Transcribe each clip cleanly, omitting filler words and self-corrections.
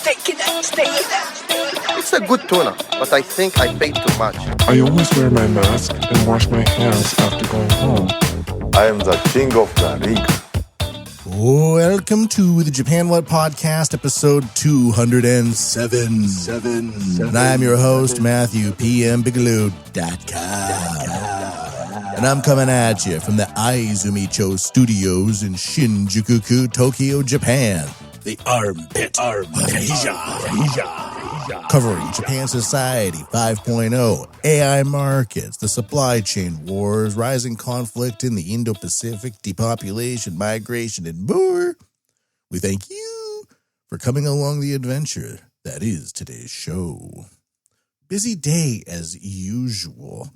It's a good tuna, but I think I paid too much. I always wear my mask and wash my hands after going home. I am the king of the ring. Welcome to the Japan What Podcast, episode 207. And I am your host, Matthew, PMBigelow.com. And I'm coming at you from the Aizumicho Studios in Shinjuku, Tokyo, Japan. The Armpit of Asia. Covering Japan Society 5.0, AI markets, the supply chain wars, rising conflict in the Indo-Pacific, depopulation, migration, and more. We thank you for coming along the adventure that is today's show. Busy day as usual.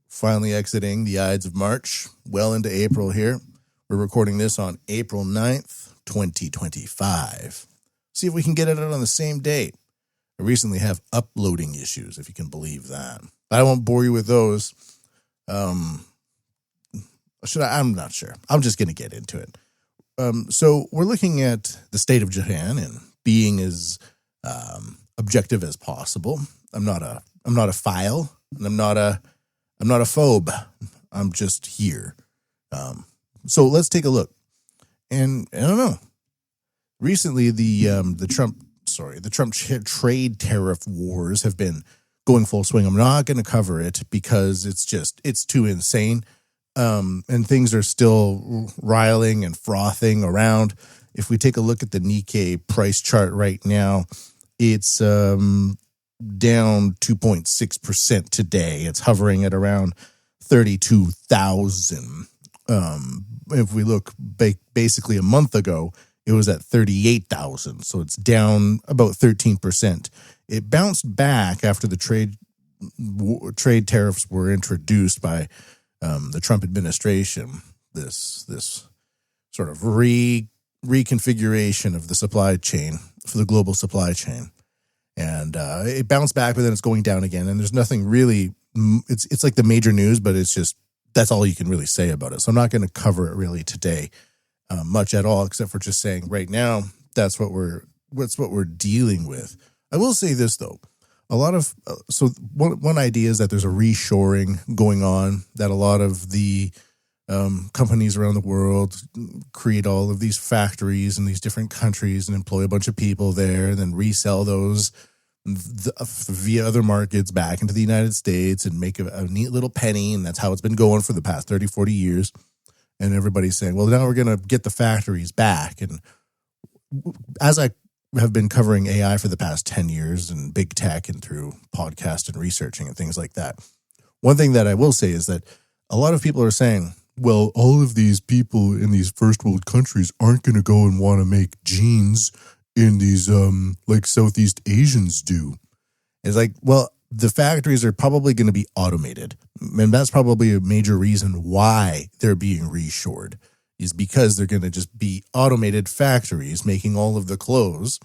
Finally exiting the Ides of March, well into April here. We're recording this on April 9th, 2025. See if we can get it out on the same day. I recently have uploading issues, if you can believe that. But I won't bore you with those. I'm not sure. I'm just going to get into it. So we're looking at the state of Japan and being as objective as possible. I'm not a file, and I'm not a phobe. I'm just here. So let's take a look. And I don't know. Recently, the Trump trade tariff wars have been going full swing. I'm not going to cover it because it's too insane. And things are still riling and frothing around. If we take a look at the Nikkei price chart right now, it's down 2.6% today. It's hovering at around 32,000. If we look basically a month ago, it was at 38,000, so it's down about 13%. It bounced back after the trade tariffs were introduced by the Trump administration. This sort of reconfiguration of the supply chain for the global supply chain, and it bounced back, but then it's going down again. And there's nothing really. It's like the major news, but it's just that's all you can really say about it. So I'm not going to cover it really today. Much at all, except for just saying right now that's what we're dealing with. I will say this though, a lot of one idea is that there's a reshoring going on, that a lot of the companies around the world create all of these factories in these different countries and employ a bunch of people there, and then resell those via other markets back into the United States and make a neat little penny, and that's how it's been going for the past 30, 40 years. And everybody's saying, well, now we're going to get the factories back. And as I have been covering AI for the past 10 years and big tech and through podcast and researching and things like that, one thing that I will say is that a lot of people are saying, well, all of these people in these first world countries aren't going to go and want to make jeans in these like Southeast Asians do. It's like, well, the factories are probably going to be automated. And that's probably a major reason why they're being reshored, is because they're going to just be automated factories making all of the clothes,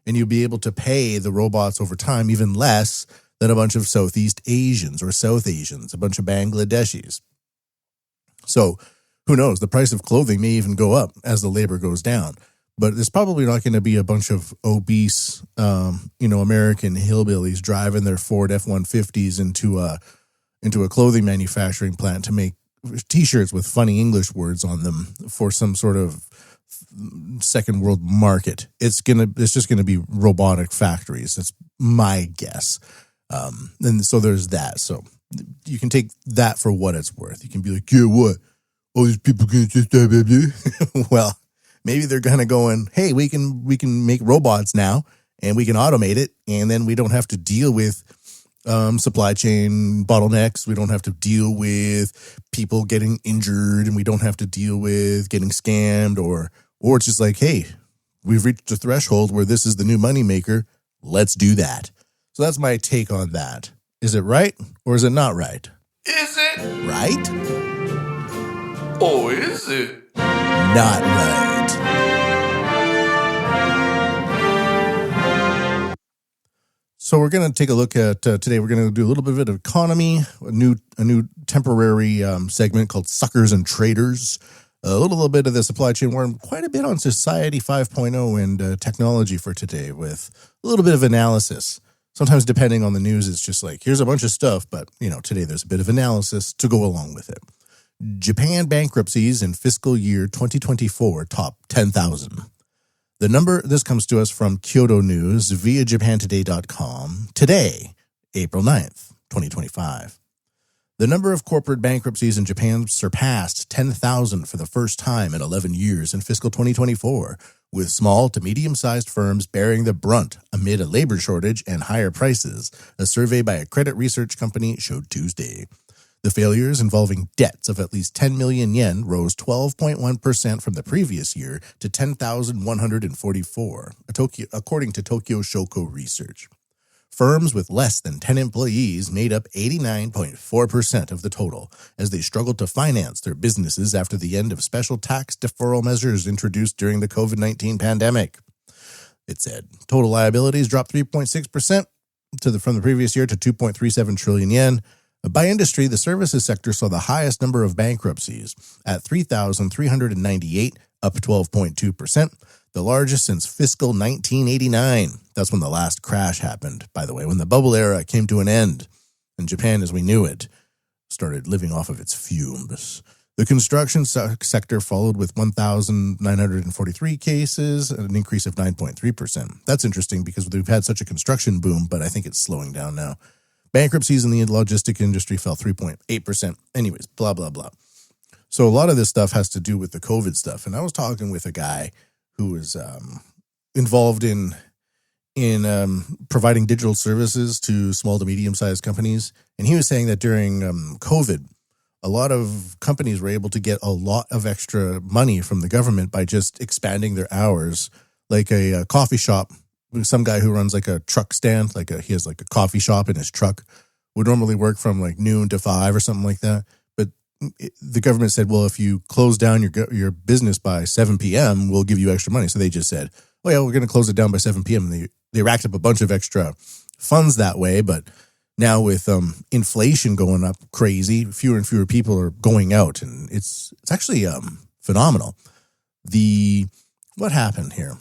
and you'll be able to pay the robots over time even less than a bunch of Southeast Asians or South Asians, a bunch of Bangladeshis. So who knows? The price of clothing may even go up as the labor goes down. But there's probably not going to be a bunch of obese, American hillbillies driving their Ford F-150s into a clothing manufacturing plant to make T-shirts with funny English words on them for some sort of second world market. It's just gonna be robotic factories. That's my guess. And so there's that. So you can take that for what it's worth. You can be like, yeah, what? All these people gonna just die, baby. Well. Maybe they're kind of going, hey, we can make robots now and we can automate it, and then we don't have to deal with supply chain bottlenecks. We don't have to deal with people getting injured, and we don't have to deal with getting scammed, or it's just like, hey, we've reached a threshold where this is the new moneymaker. Let's do that. So that's my take on that. Is it right or is it not right? Is it right? Or is it not right? So we're going to take a look at today. We're going to do a little bit of economy, a new temporary segment called Suckers and Traitors. a little bit of the supply chain war, and quite a bit on Society 5.0 and technology for today, with a little bit of analysis. Sometimes, depending on the news, it's just like, here's a bunch of stuff, but, today there's a bit of analysis to go along with it. Japan bankruptcies in fiscal year 2024 top 10,000. The number, this comes to us from Kyoto News via japantoday.com today, April 9th, 2025. The number of corporate bankruptcies in Japan surpassed 10,000 for the first time in 11 years in fiscal 2024, with small to medium-sized firms bearing the brunt amid a labor shortage and higher prices, a survey by a credit research company showed Tuesday. The failures involving debts of at least 10 million yen rose 12.1% from the previous year to 10,144, according to Tokyo Shoko Research. Firms with less than 10 employees made up 89.4% of the total, as they struggled to finance their businesses after the end of special tax deferral measures introduced during the COVID-19 pandemic. It said total liabilities dropped 3.6% from the previous year to 2.37 trillion yen. By industry, the services sector saw the highest number of bankruptcies at 3,398, up 12.2%. The largest since fiscal 1989. That's when the last crash happened, by the way, when the bubble era came to an end, and Japan, as we knew it, started living off of its fumes. The construction sector followed with 1,943 cases, an increase of 9.3%. That's interesting because we've had such a construction boom, but I think it's slowing down now. Bankruptcies in the logistic industry fell 3.8%. Anyways, blah, blah, blah. So a lot of this stuff has to do with the COVID stuff, and I was talking with a guy who is involved in providing digital services to small to medium-sized companies. And he was saying that during COVID, a lot of companies were able to get a lot of extra money from the government by just expanding their hours. Like a coffee shop, some guy who runs like a truck stand, he has like a coffee shop in his truck, would normally work from like noon to 5 or something like that. The government said, well, if you close down your business by 7 p.m., we'll give you extra money. So they just said, oh, yeah, we're going to close it down by 7 p.m. And they racked up a bunch of extra funds that way. But now with inflation going up crazy, fewer and fewer people are going out. And it's actually phenomenal. What happened here?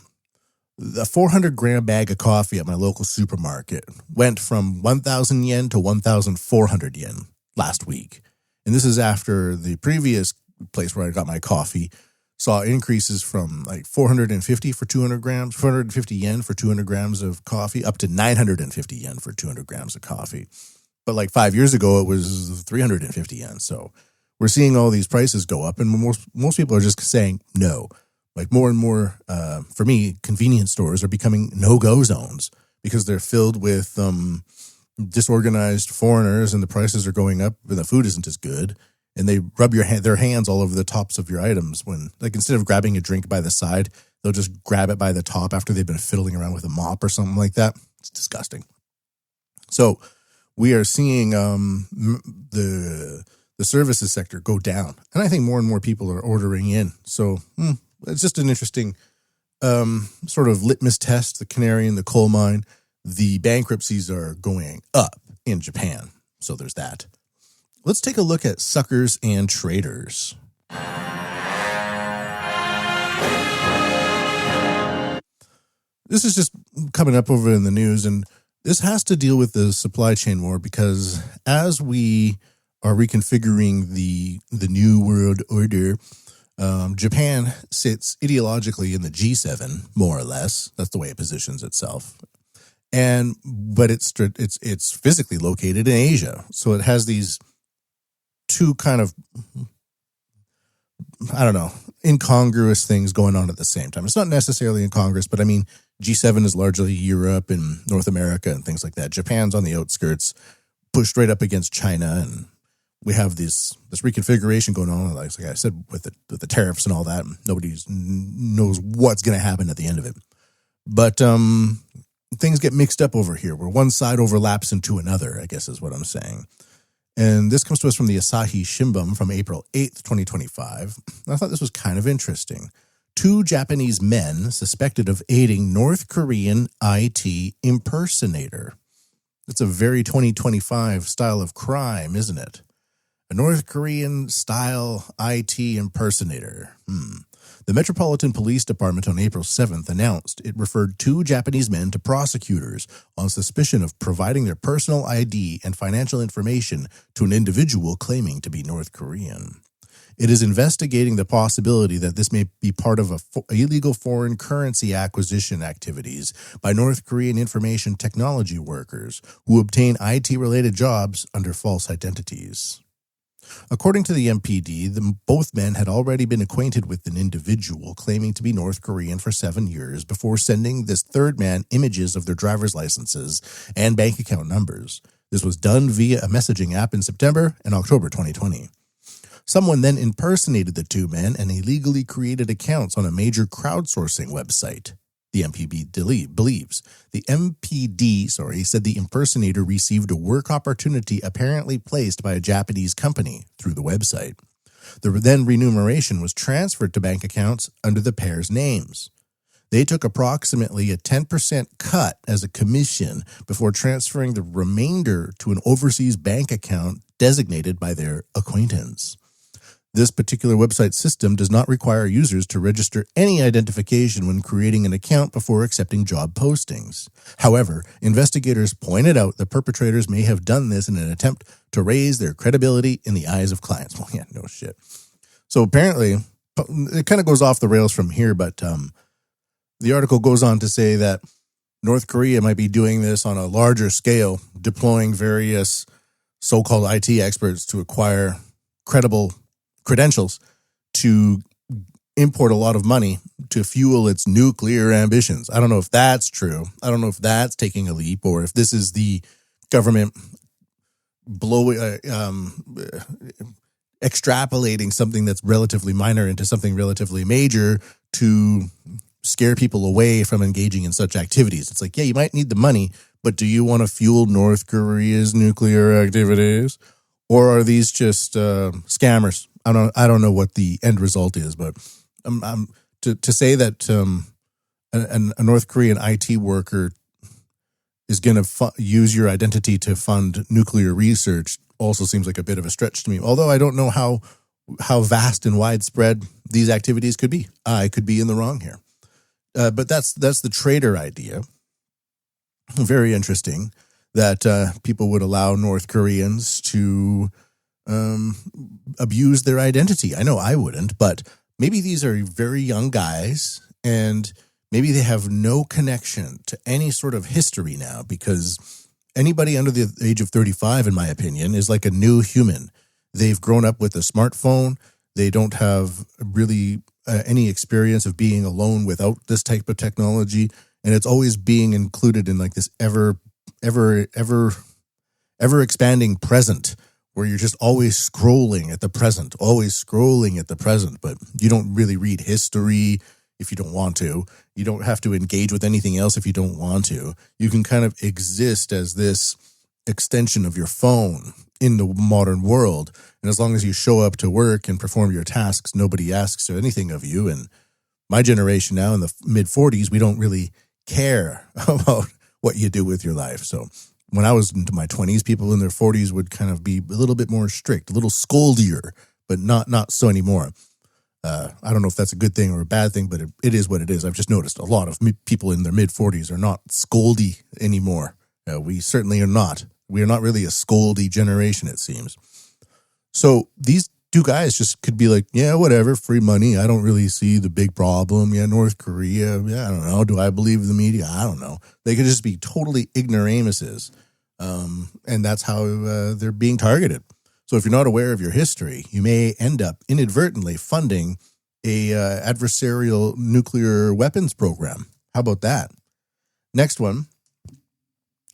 The 400-gram bag of coffee at my local supermarket went from 1,000 yen to 1,400 yen last week. And this is after the previous place where I got my coffee saw increases from like 450 for 200 grams, 450 yen for 200 grams of coffee, up to 950 yen for 200 grams of coffee. But like 5 years ago, it was 350 yen. So we're seeing all these prices go up, and most people are just saying no. Like more and more, for me, convenience stores are becoming no-go zones because they're filled with disorganized foreigners, and the prices are going up and the food isn't as good, and they rub their hands all over the tops of your items when, like, instead of grabbing a drink by the side, they'll just grab it by the top after they've been fiddling around with a mop or something like that. It's disgusting. So we are seeing the services sector go down, and I think more and more people are ordering in. So it's just an interesting sort of litmus test, the canary in the coal mine. The bankruptcies are going up in Japan. So there's that. Let's take a look at suckers and traitors. This is just coming up over in the news, and this has to deal with the supply chain war because as we are reconfiguring the new world order, Japan sits ideologically in the G7, more or less. That's the way it positions itself. But it's physically located in Asia. So it has these two kind of, I don't know, incongruous things going on at the same time. It's not necessarily incongruous, but I mean, G7 is largely Europe and North America and things like that. Japan's on the outskirts, pushed right up against China, and we have this reconfiguration going on, like I said, with the tariffs and all that. Nobody knows what's going to happen at the end of it. But things get mixed up over here, where one side overlaps into another, I guess is what I'm saying. And this comes to us from the Asahi Shimbun from April 8th, 2025. I thought this was kind of interesting. 2 Japanese men suspected of aiding North Korean IT impersonator. It's a very 2025 style of crime, isn't it? A North Korean-style IT impersonator. The Metropolitan Police Department on April 7th announced it referred 2 Japanese men to prosecutors on suspicion of providing their personal ID and financial information to an individual claiming to be North Korean. It is investigating the possibility that this may be part of illegal foreign currency acquisition activities by North Korean information technology workers who obtain IT-related jobs under false identities. According to the MPD, both men had already been acquainted with an individual claiming to be North Korean for 7 years before sending this third man images of their driver's licenses and bank account numbers. This was done via a messaging app in September and October 2020. Someone then impersonated the 2 men and illegally created accounts on a major crowdsourcing website. The believes. The MPD said the impersonator received a work opportunity apparently placed by a Japanese company through the website. The then remuneration was transferred to bank accounts under the pair's names. They took approximately a 10% cut as a commission before transferring the remainder to an overseas bank account designated by their acquaintance. This particular website system does not require users to register any identification when creating an account before accepting job postings. However, investigators pointed out the perpetrators may have done this in an attempt to raise their credibility in the eyes of clients. Well, yeah, no shit. So apparently, it kind of goes off the rails from here, but the article goes on to say that North Korea might be doing this on a larger scale, deploying various so-called IT experts to acquire credible credentials to import a lot of money to fuel its nuclear ambitions. I don't know if that's true. I don't know if that's taking a leap or if this is the government extrapolating something that's relatively minor into something relatively major to scare people away from engaging in such activities. It's like, yeah, you might need the money, but do you want to fuel North Korea's nuclear activities? Or are these just scammers? I don't know what the end result is, but to say that a North Korean IT worker is going to use your identity to fund nuclear research also seems like a bit of a stretch to me. Although I don't know how vast and widespread these activities could be. I could be in the wrong here, but that's the traitor idea. Very interesting that people would allow North Koreans to abuse their identity. I know I wouldn't, but maybe these are very young guys and maybe they have no connection to any sort of history now, because anybody under the age of 35, in my opinion, is like a new human. They've grown up with a smartphone. They don't have really any experience of being alone without this type of technology. And it's always being included in like this ever expanding present, where you're just always scrolling at the present, but you don't really read history if you don't want to. You don't have to engage with anything else if you don't want to. You can kind of exist as this extension of your phone in the modern world. And as long as you show up to work and perform your tasks, nobody asks anything of you. And my generation now in the mid-40s, we don't really care about what you do with your life. So when I was into my 20s, people in their 40s would kind of be a little bit more strict, a little scoldier, but not so anymore. I don't know if that's a good thing or a bad thing, but it is what it is. I've just noticed a lot of people in their mid-40s are not scoldy anymore. We certainly are not. We are not really a scoldy generation, it seems. So these 2 guys just could be like, yeah, whatever, free money. I don't really see the big problem. Yeah, North Korea. Yeah, I don't know. Do I believe the media? I don't know. They could just be totally ignoramuses. And that's how they're being targeted. So if you're not aware of your history, you may end up inadvertently funding a adversarial nuclear weapons program. How about that? Next one.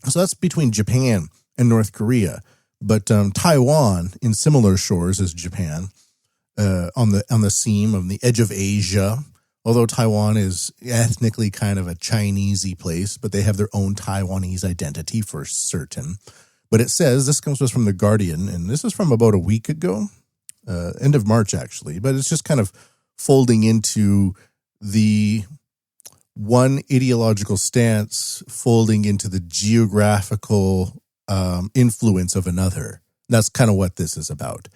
So that's between Japan and North Korea. But Taiwan, in similar shores as Japan, on the seam, on the edge of Asia, although Taiwan is ethnically kind of a Chinesey place, but they have their own Taiwanese identity for certain. But it says, this comes to us from The Guardian, and this is from about a week ago, end of March actually, but it's just kind of folding into the one ideological stance, folding into the geographical influence of another. That's kind of what this is about.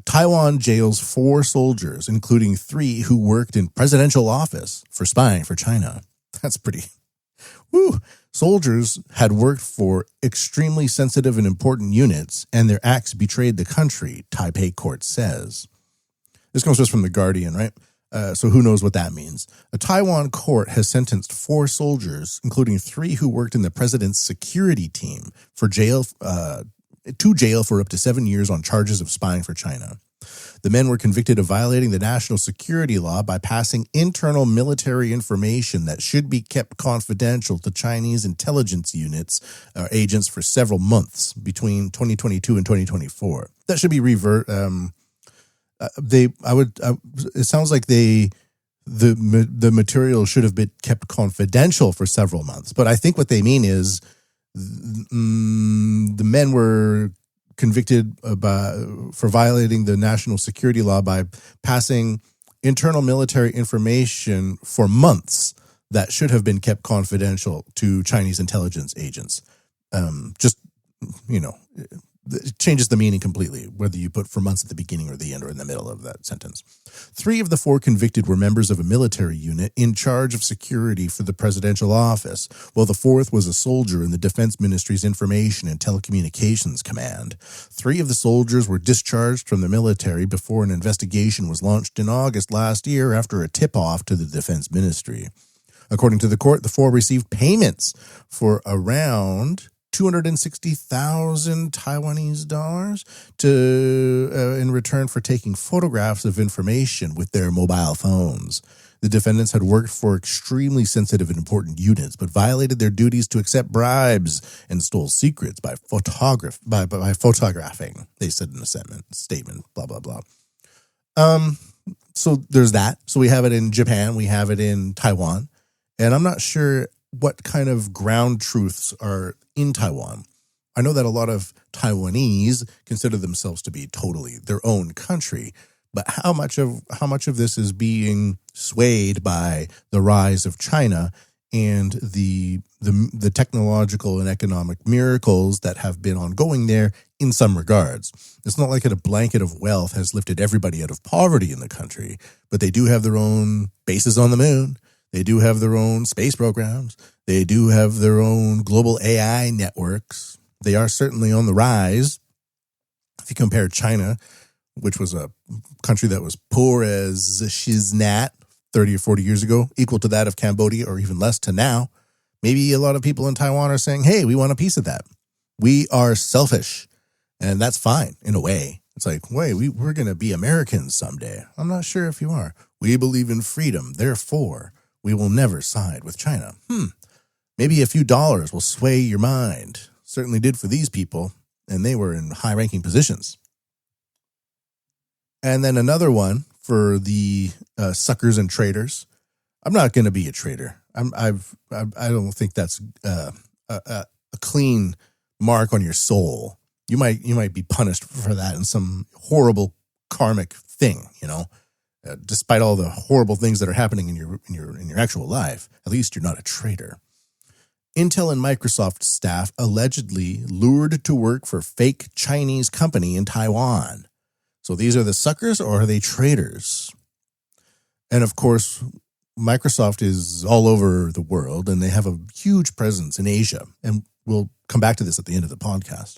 Taiwan jails 4 soldiers, including 3 who worked in presidential office for spying for China. That's pretty... Woo! Soldiers had worked for extremely sensitive and important units, and their acts betrayed the country, Taipei court says. This comes just from The Guardian, right? So who knows what that means. A Taiwan court has sentenced 4 soldiers, including 3 who worked in the president's security team, to jail for up to 7 years on charges of spying for China. The men were convicted of violating the national security law by passing internal military information that should be kept confidential to Chinese intelligence units or agents for several months between 2022 and 2024. That should be it sounds like the material should have been kept confidential for several months, but I think what they mean is the men were convicted for violating the national security law by passing internal military information for months that should have been kept confidential to Chinese intelligence agents. It changes the meaning completely, whether you put for months at the beginning or the end or in the middle of that sentence. 3 of the 4 convicted were members of a military unit in charge of security for the presidential office, while the 4th was a soldier in the Defense Ministry's Information and Telecommunications Command. 3 of the soldiers were discharged from the military before an investigation was launched in August last year after a tip-off to the Defense Ministry. According to the court, the 4 received payments for around 260,000 Taiwanese dollars in return for taking photographs of information with their mobile phones. The defendants had worked for extremely sensitive and important units, but violated their duties to accept bribes and stole secrets by photographing. They said in a statement. Blah blah blah. So there's that. So we have it in Japan. We have it in Taiwan, and I'm not sure what kind of ground truths are in Taiwan. I know that a lot of Taiwanese consider themselves to be totally their own country, but how much of this is being swayed by the rise of China and the technological and economic miracles that have been ongoing there in some regards? It's not like a blanket of wealth has lifted everybody out of poverty in the country, but they do have their own bases on the moon. They do have their own space programs. They do have their own global AI networks. They are certainly on the rise. If you compare China, which was a country that was poor as shiznat 30 or 40 years ago, equal to that of Cambodia or even less to now, maybe a lot of people in Taiwan are saying, hey, we want a piece of that. We are selfish, and that's fine in a way. It's like, wait, we're going to be Americans someday. I'm not sure if you are. We believe in freedom, therefore we will never side with China. Maybe a few dollars will sway your mind. Certainly did for these people, and they were in high-ranking positions. And then another one for the suckers and traitors. I'm not going to be a traitor. I don't think that's a clean mark on your soul. You might be punished for that in some horrible karmic thing, despite all the horrible things that are happening in your actual life. At least you're not a traitor. Intel and Microsoft staff allegedly lured to work for fake Chinese company in Taiwan. So these are the suckers, or are they traitors? And of course, Microsoft is all over the world, and they have a huge presence in Asia. And we'll come back to this at the end of the podcast.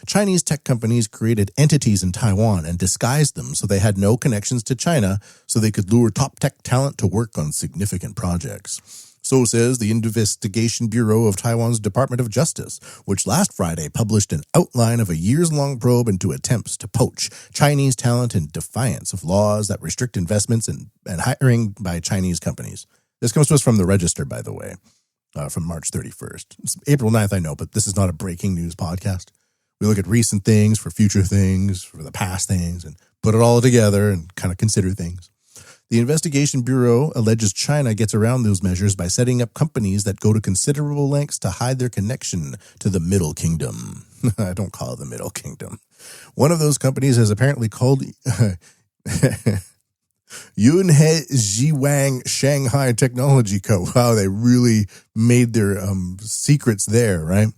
Chinese tech companies created entities in Taiwan and disguised them so they had no connections to China, so they could lure top tech talent to work on significant projects. So says the Investigation Bureau of Taiwan's Department of Justice, which last Friday published an outline of a years-long probe into attempts to poach Chinese talent in defiance of laws that restrict investments and hiring by Chinese companies. This comes to us from the Register, by the way, from March 31st. It's April 9th, I know, but this is not a breaking news podcast. We look at recent things for future things, for the past things, and put it all together and kind of consider things. The Investigation Bureau alleges China gets around those measures by setting up companies that go to considerable lengths to hide their connection to the Middle Kingdom. I don't call it the Middle Kingdom. One of those companies is apparently called Yunhe Jiwang Shanghai Technology Co. Wow, they really made their secrets there, right?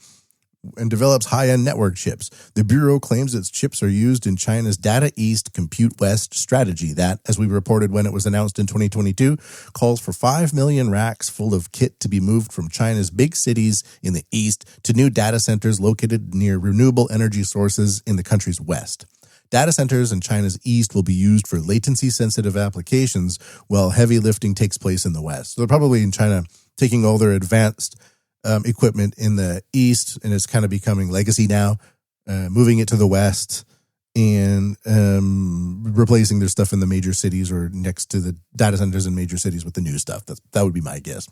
and develops high-end network chips. The Bureau claims its chips are used in China's Data East, Compute West strategy that, as we reported when it was announced in 2022, calls for 5 million racks full of kit to be moved from China's big cities in the east to new data centers located near renewable energy sources in the country's west. Data centers in China's east will be used for latency-sensitive applications while heavy lifting takes place in the west. So they're probably in China taking all their advanced equipment in the east, and it's kind of becoming legacy now, moving it to the west and replacing their stuff in the major cities or next to the data centers in major cities with the new stuff. That would be my guess.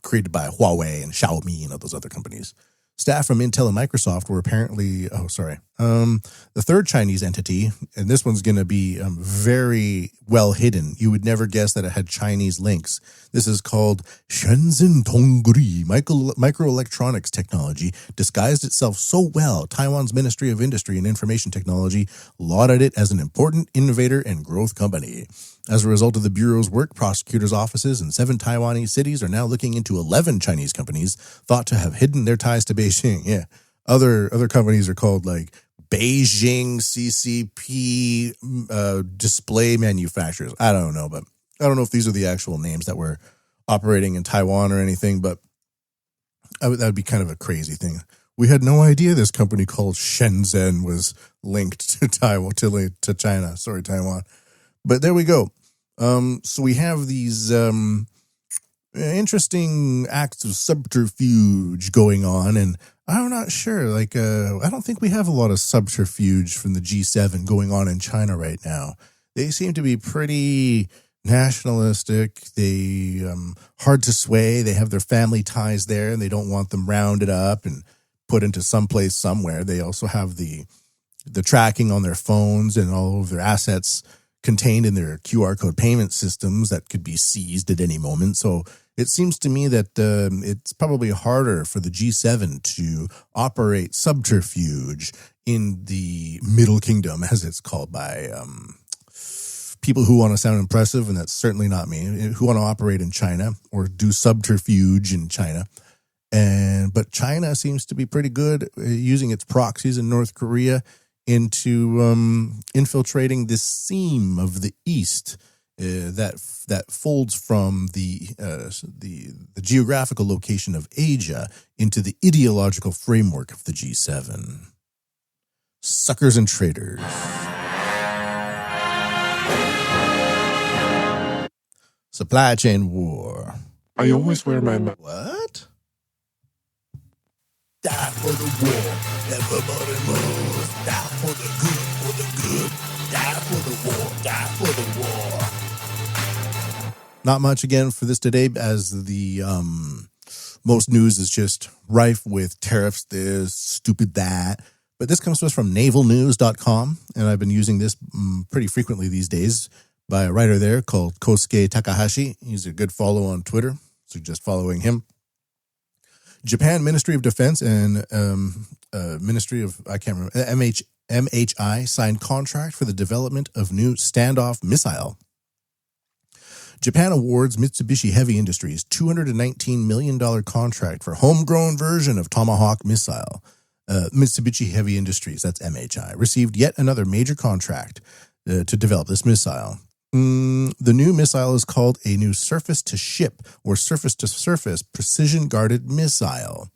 Created by Huawei and Xiaomi and all those other companies. Staff from Intel and Microsoft were apparently, the third Chinese entity, and this one's going to be very well hidden. You would never guess that it had Chinese links. This is called Shenzhen Tongri Microelectronics Technology. Disguised itself so well, Taiwan's Ministry of Industry and Information Technology lauded it as an important innovator and growth company. As a result of the Bureau's work, prosecutors' offices in 7 Taiwanese cities are now looking into 11 Chinese companies thought to have hidden their ties to Beijing. Yeah. Other companies are called like Beijing CCP display manufacturers. I don't know, but I don't know if these are the actual names that were operating in Taiwan or anything, but that would be kind of a crazy thing. We had no idea this company called Shenzhen was linked to China. Sorry, Taiwan. But there we go. So we have these interesting acts of subterfuge going on, and I'm not sure. I don't think we have a lot of subterfuge from the G7 going on in China right now. They seem to be pretty nationalistic. They hard to sway. They have their family ties there, and they don't want them rounded up and put into someplace somewhere. They also have the tracking on their phones and all of their assets contained in their QR code payment systems that could be seized at any moment. So it seems to me that it's probably harder for the G7 to operate subterfuge in the Middle Kingdom, as it's called by people who want to sound impressive, and that's certainly not me, who want to operate in China or do subterfuge in China. But China seems to be pretty good using its proxies in North Korea into infiltrating this seam of the East that folds from the geographical location of Asia into the ideological framework of the G7. Suckers and traitors. Supply chain war. I always wear my mask. What? Die for the war. Everybody moves. Die for the good, for the good. Die for the war. Die for the war. Not much again for this today, as the most news is just rife with tariffs, this, stupid that. But this comes to us from navalnews.com, and I've been using this pretty frequently these days by a writer there called Kosuke Takahashi. He's a good follow on Twitter, so just following him. Japan Ministry of Defense and Ministry of, I can't remember, MHI signed contract for the development of new standoff missile. Japan awards Mitsubishi Heavy Industries $219 million contract for homegrown version of Tomahawk missile. Mitsubishi Heavy Industries, that's MHI, received yet another major contract to develop this missile. The new missile is called a new surface-to-ship or surface-to-surface precision-guarded missile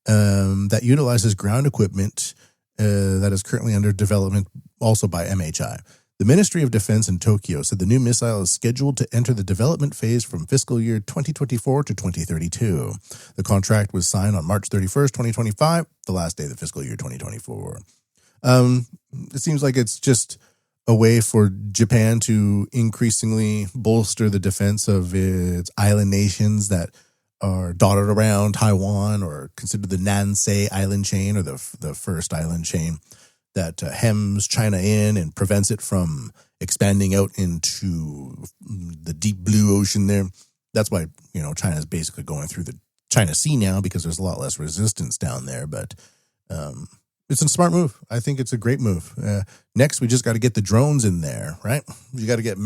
that utilizes ground equipment that is currently under development also by MHI. The Ministry of Defense in Tokyo said the new missile is scheduled to enter the development phase from fiscal year 2024 to 2032. The contract was signed on March 31st, 2025, the last day of the fiscal year 2024. It seems like it's just a way for Japan to increasingly bolster the defense of its island nations that are dotted around Taiwan or considered the Nansei island chain or the first island chain that hems China in and prevents it from expanding out into the deep blue ocean there. That's why, China is basically going through the China Sea now because there's a lot less resistance down there. But it's a smart move. I think it's a great move. Next, we just got to get the drones in there, right? You got to get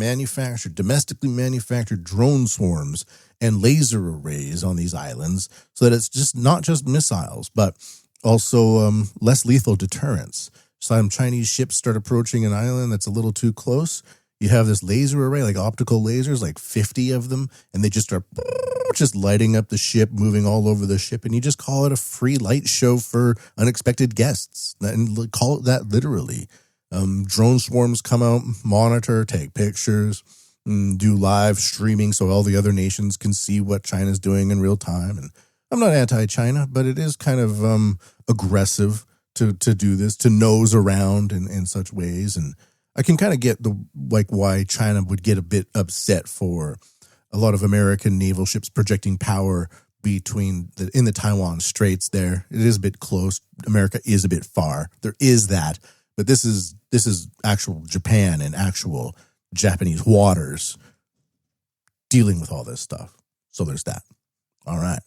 domestically manufactured drone swarms and laser arrays on these islands so that it's just not just missiles, but Also, less lethal deterrence. Some Chinese ships start approaching an island that's a little too close. You have this laser array, like optical lasers, like 50 of them, and they just start just lighting up the ship, moving all over the ship, and you just call it a free light show for unexpected guests, and call it that literally. Drone swarms come out, monitor, take pictures, do live streaming so all the other nations can see what China's doing in real time. And I'm not anti-China, but it is kind of aggressive to do this, to nose around in such ways. And I can kind of get why China would get a bit upset for a lot of American naval ships projecting power in the Taiwan Straits there. It is a bit close. America is a bit far. There is that. But this is actual Japan and actual Japanese waters dealing with all this stuff. So there's that. All right.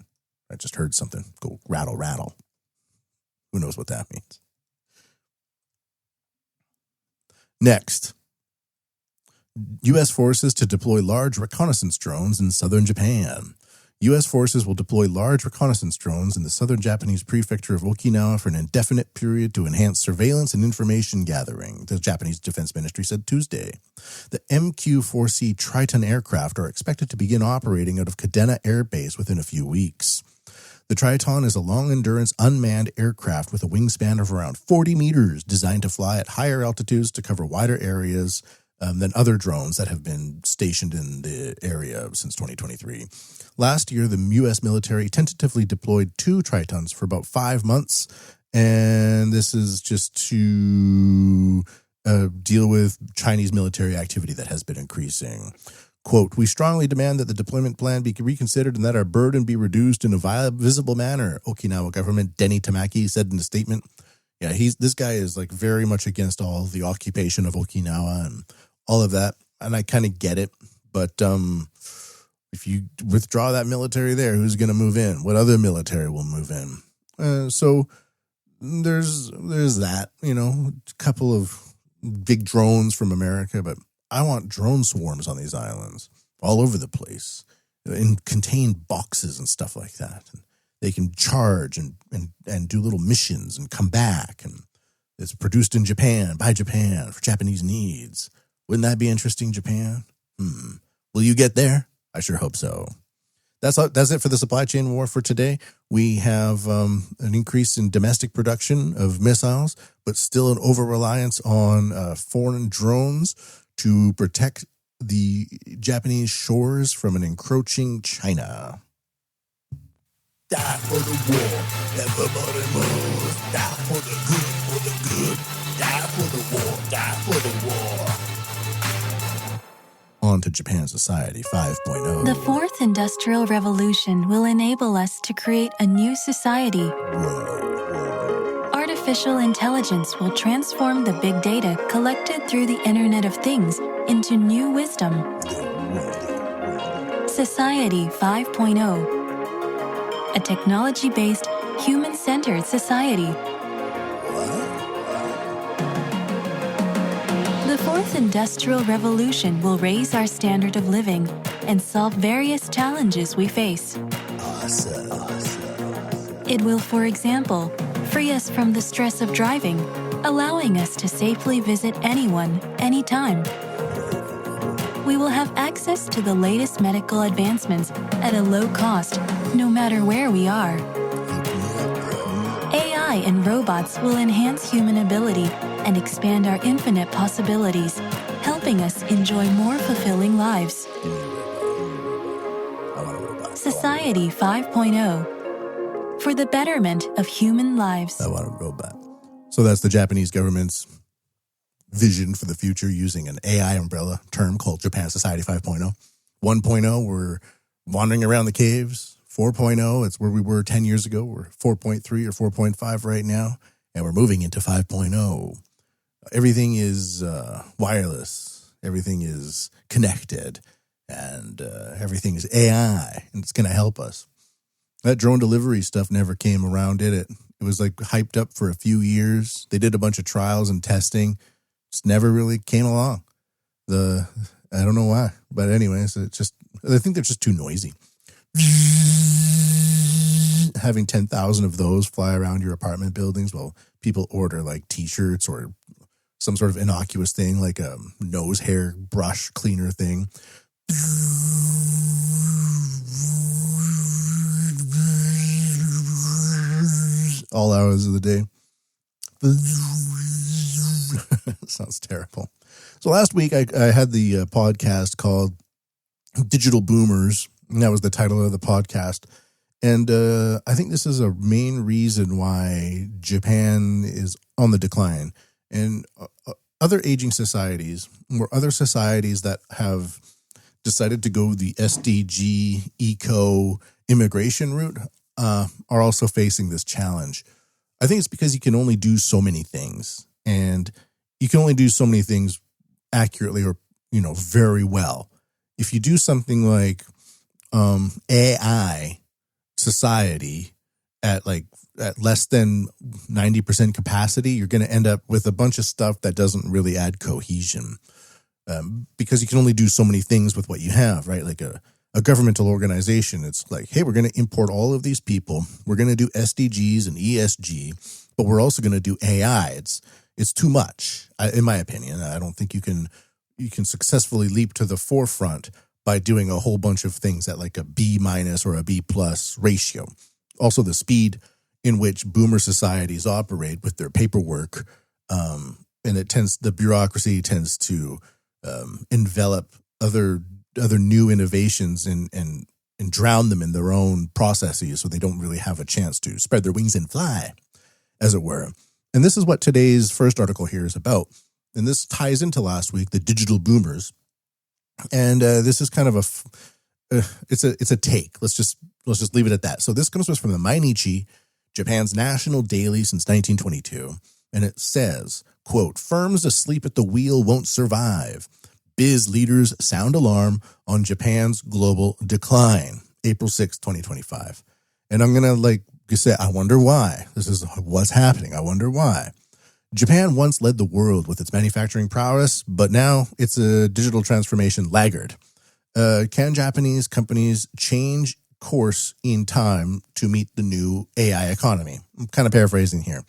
I just heard something go rattle, rattle. Who knows what that means? Next, U.S. forces to deploy large reconnaissance drones in southern Japan. U.S. forces will deploy large reconnaissance drones in the southern Japanese prefecture of Okinawa for an indefinite period to enhance surveillance and information gathering, the Japanese Defense Ministry said Tuesday. The MQ-4C Triton aircraft are expected to begin operating out of Kadena Air Base within a few weeks. The Triton is a long-endurance unmanned aircraft with a wingspan of around 40 meters, designed to fly at higher altitudes to cover wider areas than other drones that have been stationed in the area since 2023. Last year, the U.S. military tentatively deployed 2 Tritons for about 5 months, and this is just to deal with Chinese military activity that has been increasing. Quote, "We strongly demand that the deployment plan be reconsidered and that our burden be reduced in a visible manner," Okinawa government Denny Tamaki said in a statement. Yeah, this guy is like very much against all the occupation of Okinawa and all of that, and I kind of get it. But if you withdraw that military there, who's going to move in? What other military will move in? So there's that, a couple of big drones from America, but I want drone swarms on these islands all over the place in contained boxes and stuff like that. And they can charge and do little missions and come back. And it's produced in Japan, by Japan, for Japanese needs. Wouldn't that be interesting, Japan? Will you get there? I sure hope so. That's it for the supply chain war for today. We have an increase in domestic production of missiles, but still an over-reliance on foreign drones to protect the Japanese shores from an encroaching China. Die for the war, everybody move. Die for the good, die for the war, die for the war. On to Japan Society 5.0. The fourth industrial revolution will enable us to create a new society. Artificial intelligence will transform the big data collected through the Internet of Things into new wisdom. Society 5.0. A technology-based, human-centered society. The fourth industrial revolution will raise our standard of living and solve various challenges we face. It will, for example, free us from the stress of driving, allowing us to safely visit anyone, anytime. We will have access to the latest medical advancements at a low cost, no matter where we are. AI and robots will enhance human ability and expand our infinite possibilities, helping us enjoy more fulfilling lives. Society 5.0. For the betterment of human lives. I want a robot. So that's the Japanese government's vision for the future using an AI umbrella term called Japan Society 5.0. 1.0, we're wandering around the caves. 4.0, it's where we were 10 years ago. We're 4.3 or 4.5 right now, and we're moving into 5.0. Everything is wireless. Everything is connected, and everything is AI, and it's going to help us. That drone delivery stuff never came around, did it? It was like hyped up for a few years. They did a bunch of trials and testing. Just never really came along. I don't know why, but anyways, I think they're just too noisy. having 10,000 of those fly around your apartment buildings while people order like t-shirts or some sort of innocuous thing like a nose hair brush cleaner thing. All hours of the day. Sounds terrible. So last week I had the podcast called Digital Boomers, and that was the title of the podcast. And I think this is a main reason why Japan is on the decline. And other aging societies, or other societies that have decided to go the SDG eco immigration route, are also facing this challenge. I think it's because you can only do so many things, and you can only do so many things accurately or, very well. If you do something like AI society at less than 90% capacity, you're going to end up with a bunch of stuff that doesn't really add cohesion, because you can only do so many things with what you have, right? Like a governmental organization, it's like, hey, we're going to import all of these people. We're going to do SDGs and ESG, but we're also going to do AI. It's too much, in my opinion. I don't think you can successfully leap to the forefront by doing a whole bunch of things at like a B- or a B+ ratio. Also, the speed in which boomer societies operate with their paperwork, and the bureaucracy tends to envelop other new innovations and drown them in their own processes, so they don't really have a chance to spread their wings and fly, as it were. And this is what today's first article here is about. And this ties into last week, the digital boomers. And this is kind of it's a take. Let's just leave it at that. So this comes to us from the Mainichi, Japan's national daily since 1922. And it says, quote, "Firms asleep at the wheel won't survive. Biz leaders sound alarm on Japan's global decline." April 6, 2025. And I'm going to say, I wonder why. This is what's happening. I wonder why. Japan once led the world with its manufacturing prowess, but now it's a digital transformation laggard. Can Japanese companies change course in time to meet the new AI economy? I'm kind of paraphrasing here.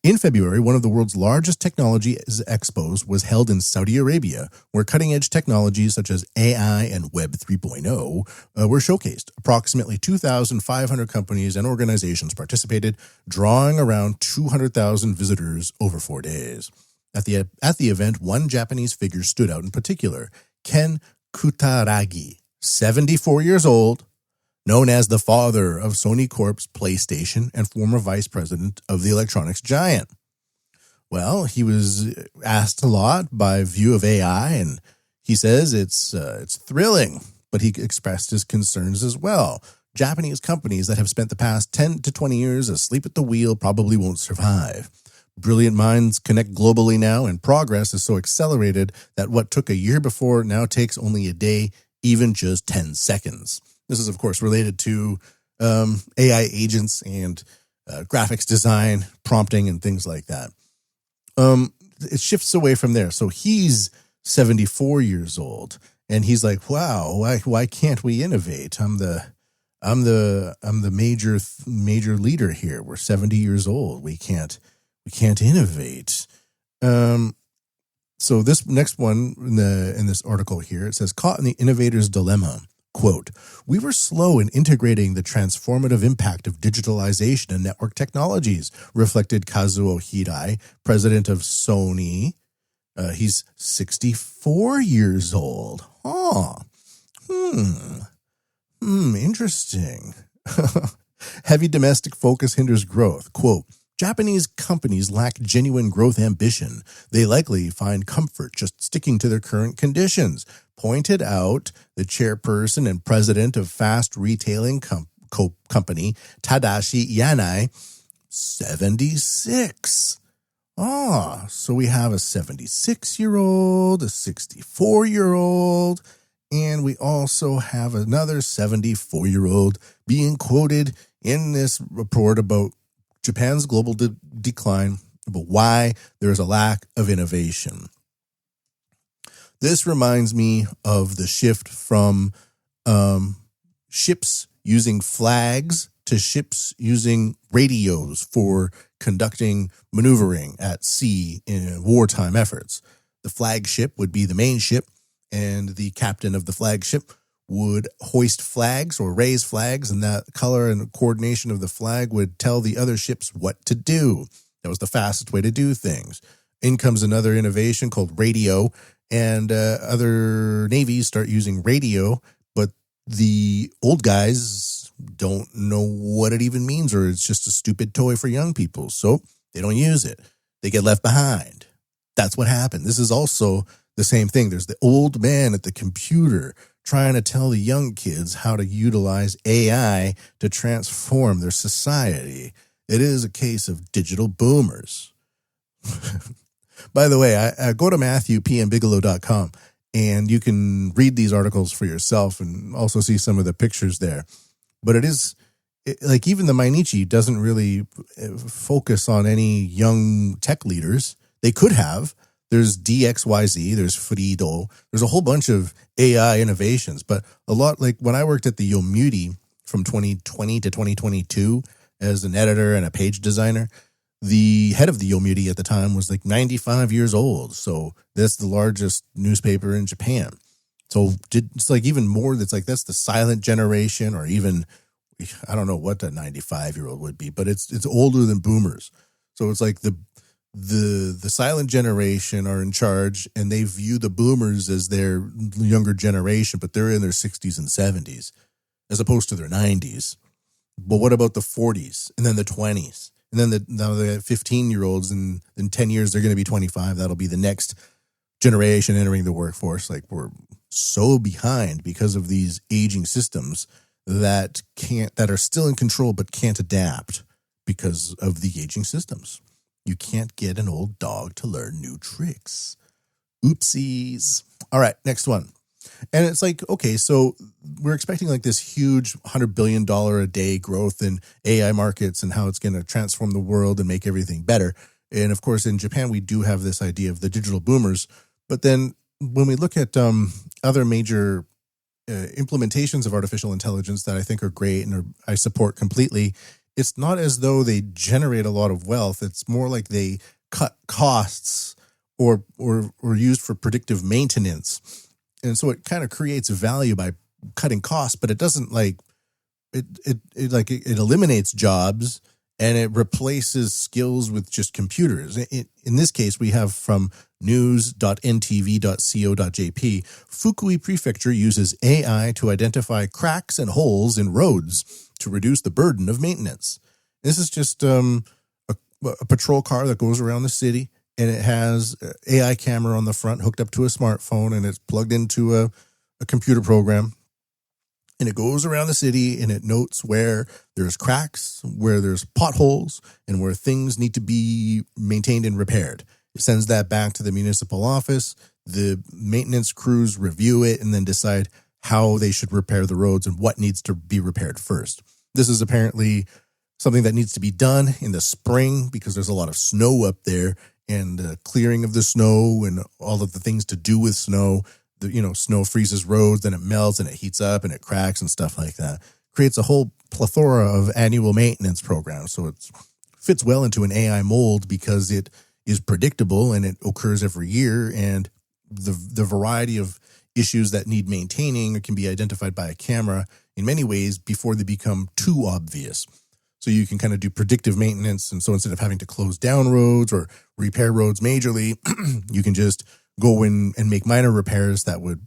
In February, one of the world's largest technology expos was held in Saudi Arabia, where cutting-edge technologies such as AI and Web 3.0 were showcased. Approximately 2,500 companies and organizations participated, drawing around 200,000 visitors over 4 days. At the event, one Japanese figure stood out in particular, Ken Kutaragi, 74 years old, known as the father of Sony Corp's PlayStation and former vice president of the electronics giant. Well, he was asked a lot by View of AI, and he says it's thrilling, but he expressed his concerns as well. Japanese companies that have spent the past 10 to 20 years asleep at the wheel probably won't survive. Brilliant minds connect globally now, and progress is so accelerated that what took a year before now takes only a day, even just 10 seconds. This is, of course, related to AI agents and graphics design, prompting, and things like that. It shifts away from there. So he's 74 years old, and he's like, "Wow, why can't we innovate? I'm the major leader here. We're 70 years old. We can't innovate." So this next one in this article here, it says, "Caught in the innovator's dilemma." Quote, "We were slow in integrating the transformative impact of digitalization and network technologies," reflected Kazuo Hirai, president of Sony. He's 64 years old. Interesting. Heavy domestic focus hinders growth. Quote, "Japanese companies lack genuine growth ambition. They likely find comfort just sticking to their current conditions," pointed out the chairperson and president of fast retailing company Tadashi Yanai, 76. So we have a 76-year-old, a 64-year-old, and we also have another 74-year-old being quoted in this report about Japan's global decline, about why there is a lack of innovation. This reminds me of the shift from ships using flags to ships using radios for conducting maneuvering at sea in wartime efforts. The flagship would be the main ship, and the captain of the flagship would hoist flags or raise flags, and that color and coordination of the flag would tell the other ships what to do. That was the fastest way to do things. In comes another innovation called radio, and other navies start using radio, but the old guys don't know what it even means, or it's just a stupid toy for young people, so they don't use it. They get left behind. That's what happened. This is also the same thing. There's the old man at the computer trying to tell the young kids how to utilize AI to transform their society. It is a case of digital boomers. By the way, I go to MatthewPMBigelow.com, and you can read these articles for yourself and also see some of the pictures there. But like even the Mainichi doesn't really focus on any young tech leaders. They could have. There's DXYZ, there's Frido, there's a whole bunch of AI innovations, but a lot, like when I worked at the Yomiuri from 2020 to 2022 as an editor and a page designer, the head of the Yomiuri at the time was like 95 years old. So that's the largest newspaper in Japan. So it's like even more, that's the silent generation, or even, I don't know what that 95-year-old would be, but it's older than boomers. So it's like the silent generation are in charge, and they view the boomers as their younger generation, but they're in their 60s and 70s as opposed to their 90s. But what about the 40s and then the 20s? And then now the 15-year-olds, and in 10 years, they're going to be 25. That'll be the next generation entering the workforce. Like, we're so behind because of these aging systems that are still in control but can't adapt because of the aging systems. You can't get an old dog to learn new tricks. Oopsies. All right, next one. And it's like, okay, so we're expecting like this huge $100 billion a day growth in AI markets and how it's going to transform the world and make everything better. And of course, in Japan, we do have this idea of the digital boomers. But then when we look at other major implementations of artificial intelligence that I think are great and I support completely, it's not as though they generate a lot of wealth. It's more like they cut costs or used for predictive maintenance. And so it kind of creates value by cutting costs, but it doesn't it eliminates jobs and it replaces skills with just computers. In this case, we have from news.ntv.co.jp, Fukui Prefecture uses AI to identify cracks and holes in roads to reduce the burden of maintenance. This is just a patrol car that goes around the city, and it has an AI camera on the front hooked up to a smartphone, and it's plugged into a computer program. And it goes around the city, and it notes where there's cracks, where there's potholes, and where things need to be maintained and repaired. It sends that back to the municipal office. The maintenance crews review it and then decide how they should repair the roads and what needs to be repaired first. This is apparently something that needs to be done in the spring because there's a lot of snow up there, and the clearing of the snow and all of the things to do with snow. Snow freezes roads, then it melts and it heats up and it cracks and stuff like that. Creates a whole plethora of annual maintenance programs. So it fits well into an AI mold because it is predictable and it occurs every year, and the variety of issues that need maintaining can be identified by a camera in many ways before they become too obvious. So you can kind of do predictive maintenance. And so instead of having to close down roads or repair roads majorly, you can just go in and make minor repairs that would,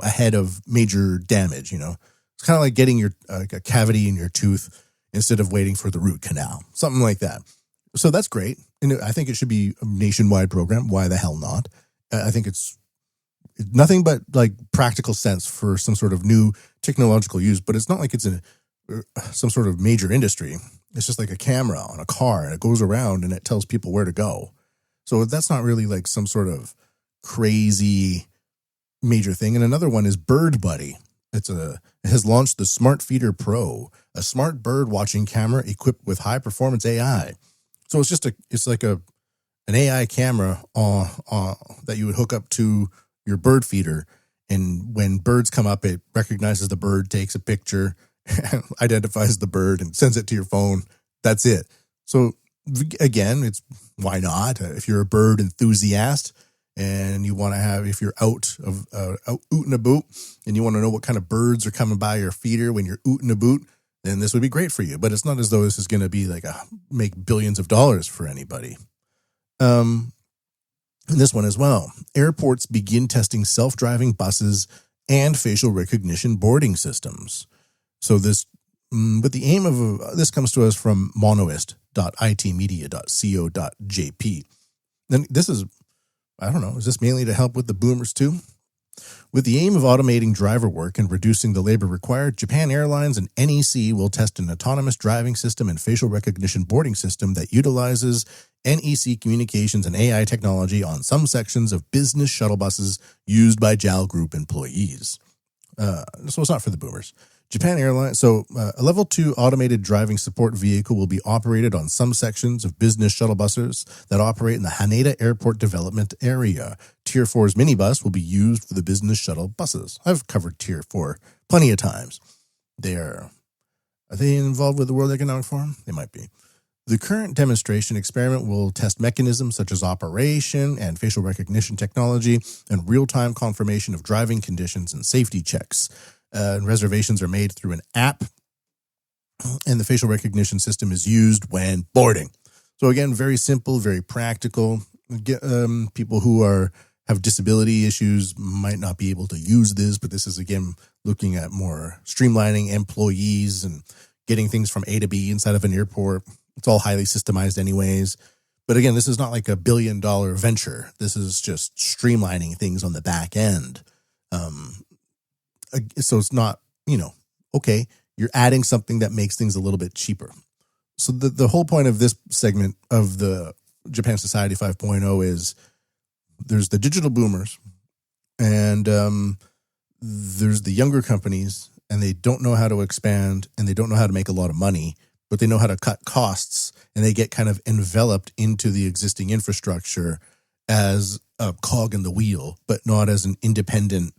ahead of major damage. It's kind of like getting a cavity in your tooth instead of waiting for the root canal, something like that. So that's great. And I think it should be a nationwide program. Why the hell not? I think it's nothing but like practical sense for some sort of new technological use, but it's not like it's some sort of major industry. It's just like a camera on a car, and it goes around and it tells people where to go. So that's not really like some sort of crazy major thing. And another one is Bird Buddy. It has launched the Smart Feeder Pro, a smart bird watching camera equipped with high performance AI. So it's like an AI camera that you would hook up to your bird feeder, and when birds come up, it recognizes the bird, takes a picture, identifies the bird and sends it to your phone. That's it. So again, it's why not? If you're a bird enthusiast and you want to have, if you're out and about and you want to know what kind of birds are coming by your feeder when you're out and about, then this would be great for you. But it's not as though this is going to be like make billions of dollars for anybody. And this one as well. Airports begin testing self-driving buses and facial recognition boarding systems. So this, with the aim of, this comes to us from monoist.itmedia.co.jp. And this is, I don't know, is this mainly to help with the boomers too? With the aim of automating driver work and reducing the labor required, Japan Airlines and NEC will test an autonomous driving system and facial recognition boarding system that utilizes NEC communications and AI technology on some sections of business shuttle buses used by JAL Group employees. So it's not for the boomers. Japan Airlines, a level 2 automated driving support vehicle will be operated on some sections of business shuttle buses that operate in the Haneda Airport Development Area. Tier 4's minibus will be used for the business shuttle buses. I've covered Tier 4 plenty of times. Are they involved with the World Economic Forum? They might be. The current demonstration experiment will test mechanisms such as operation and facial recognition technology and real-time confirmation of driving conditions and safety checks. Reservations are made through an app, and the facial recognition system is used when boarding. So again, very simple, very practical. People who have disability issues might not be able to use this, but this is again looking at more streamlining employees and getting things from A to B inside of an airport. It's all highly systemized anyways. But again, this is not like $1 billion venture. This is just streamlining things on the back end. So it's not, okay, you're adding something that makes things a little bit cheaper. So the whole point of this segment of the Japan Society 5.0 is there's the digital boomers and there's the younger companies, and they don't know how to expand and they don't know how to make a lot of money, but they know how to cut costs, and they get kind of enveloped into the existing infrastructure as a cog in the wheel, but not as an independent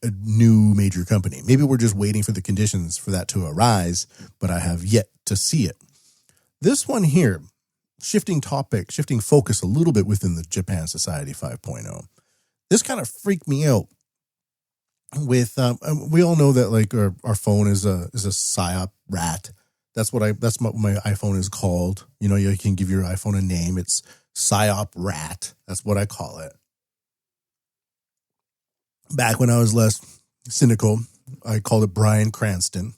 a new major company. Maybe we're just waiting for the conditions for that to arise, but I have yet to see it. This one here, shifting focus a little bit within the Japan Society 5.0. This kind of freaked me out with, we all know that like our phone is a PSYOP rat. That's what my iPhone is called. You can give your iPhone a name. It's PSYOP rat. That's what I call it. Back when I was less cynical, I called it Bryan Cranston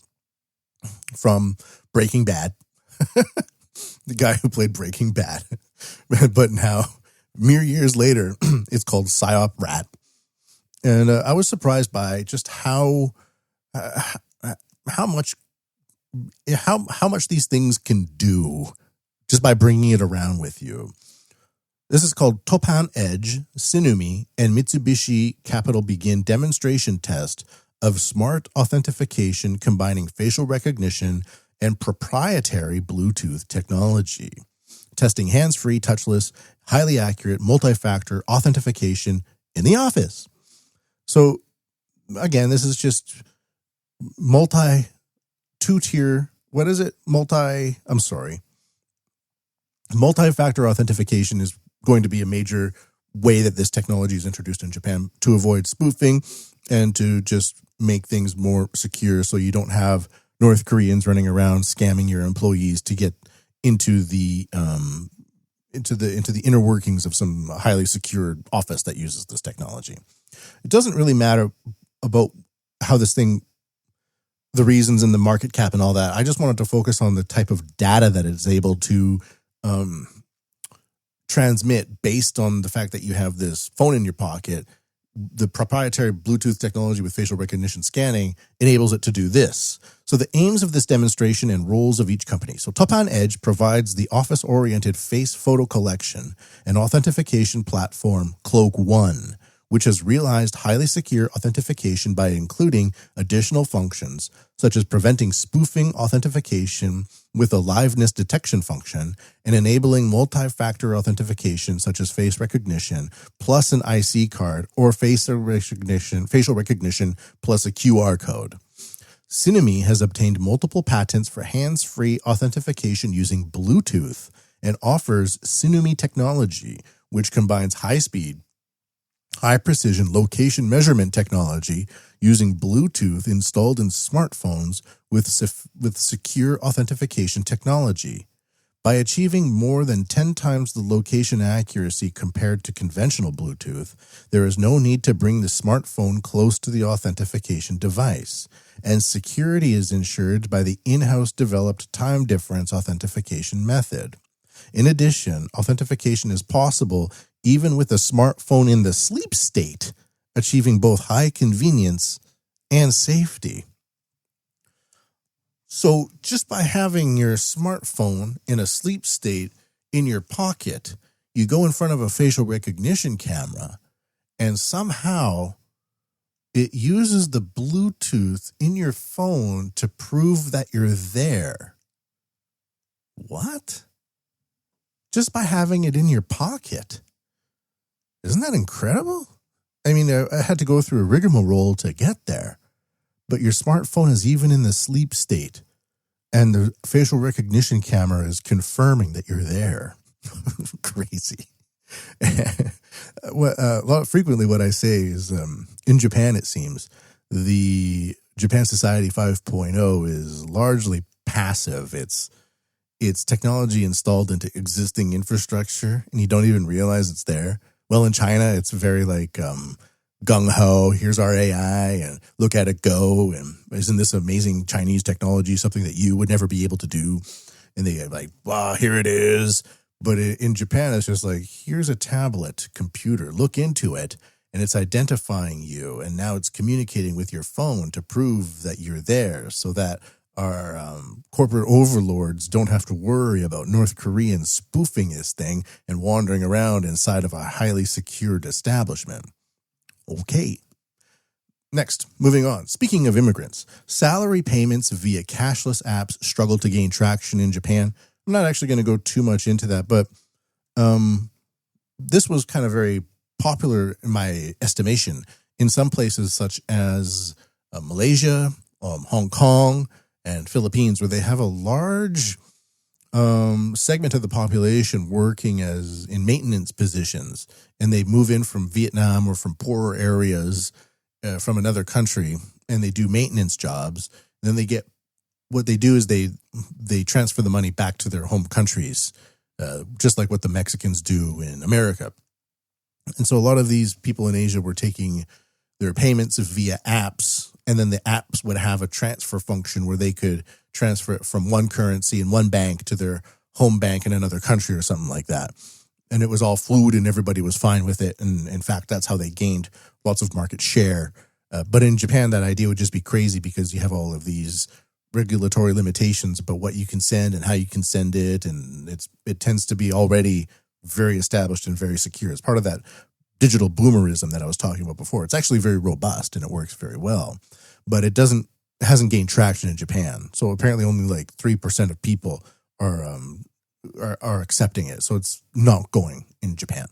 from Breaking Bad, the guy who played Breaking Bad. But now, mere years later, it's called PSYOP Rat. And I was surprised by just how much these things can do just by bringing it around with you. This is called Toppan Edge, Sinumi, and Mitsubishi Capital begin demonstration test of smart authentication combining facial recognition and proprietary Bluetooth technology. Testing hands-free, touchless, highly accurate, multi-factor authentication in the office. So, again, this is just two-tier, multi-factor authentication is going to be a major way that this technology is introduced in Japan to avoid spoofing and to just make things more secure, so you don't have North Koreans running around scamming your employees to get into the inner workings of some highly secured office that uses this technology. It doesn't really matter about how this thing, the reasons and the market cap and all that. I just wanted to focus on the type of data that it's able to transmit based on the fact that you have this phone in your pocket. The proprietary Bluetooth technology with facial recognition scanning enables it to do this. So the aims of this demonstration and roles of each company. So Toppan Edge provides the office-oriented face photo collection and authentication platform Cloak One, which has realized highly secure authentication by including additional functions such as preventing spoofing authentication with a liveness detection function and enabling multi-factor authentication such as face recognition plus an IC card or facial recognition plus a QR code. Cinemi has obtained multiple patents for hands-free authentication using Bluetooth and offers Cinemi technology, which combines high-speed, high-precision location measurement technology using Bluetooth installed in smartphones with secure authentication technology. By achieving more than 10 times the location accuracy compared to conventional Bluetooth, there is no need to bring the smartphone close to the authentication device, and security is ensured by the in-house developed time difference authentication method. In addition, authentication is possible even with a smartphone in the sleep state, achieving both high convenience and safety. So just by having your smartphone in a sleep state in your pocket, you go in front of a facial recognition camera and somehow it uses the Bluetooth in your phone to prove that you're there. What? Just by having it in your pocket. Isn't that incredible? I mean, I had to go through a rigmarole to get there. But your smartphone is even in the sleep state, and the facial recognition camera is confirming that you're there. Crazy. Frequently what I say is, in Japan, it seems, the Japan Society 5.0 is largely passive. It's technology installed into existing infrastructure, and you don't even realize it's there. Well, in China, it's very like gung-ho, here's our AI, and look at it go, and isn't this amazing Chinese technology, something that you would never be able to do? And they like, wow, here it is. But in Japan, it's just like, here's a tablet computer, look into it, and it's identifying you, and now it's communicating with your phone to prove that you're there, so that our corporate overlords don't have to worry about North Koreans spoofing this thing and wandering around inside of a highly secured establishment. Okay. Next, moving on. Speaking of immigrants, salary payments via cashless apps struggle to gain traction in Japan. I'm not actually going to go too much into that, but this was kind of very popular in my estimation in some places such as Malaysia, Hong Kong, and Philippines, where they have a large segment of the population working as in maintenance positions, and they move in from Vietnam or from poorer areas from another country, and they do maintenance jobs. And then they get, what they do is they transfer the money back to their home countries, just like what the Mexicans do in America. And so a lot of these people in Asia were taking their payments via apps, and then the apps would have a transfer function where they could transfer it from one currency in one bank to their home bank in another country or something like that. And it was all fluid and everybody was fine with it. And in fact, that's how they gained lots of market share. But in Japan, that idea would just be crazy because you have all of these regulatory limitations about what you can send and how you can send it. And it tends to be already very established and very secure. It's part of that digital boomerism that I was talking about before. It's actually very robust and it works very well, but it hasn't gained traction in Japan. So apparently only like 3% of people are accepting it. So it's not going in Japan.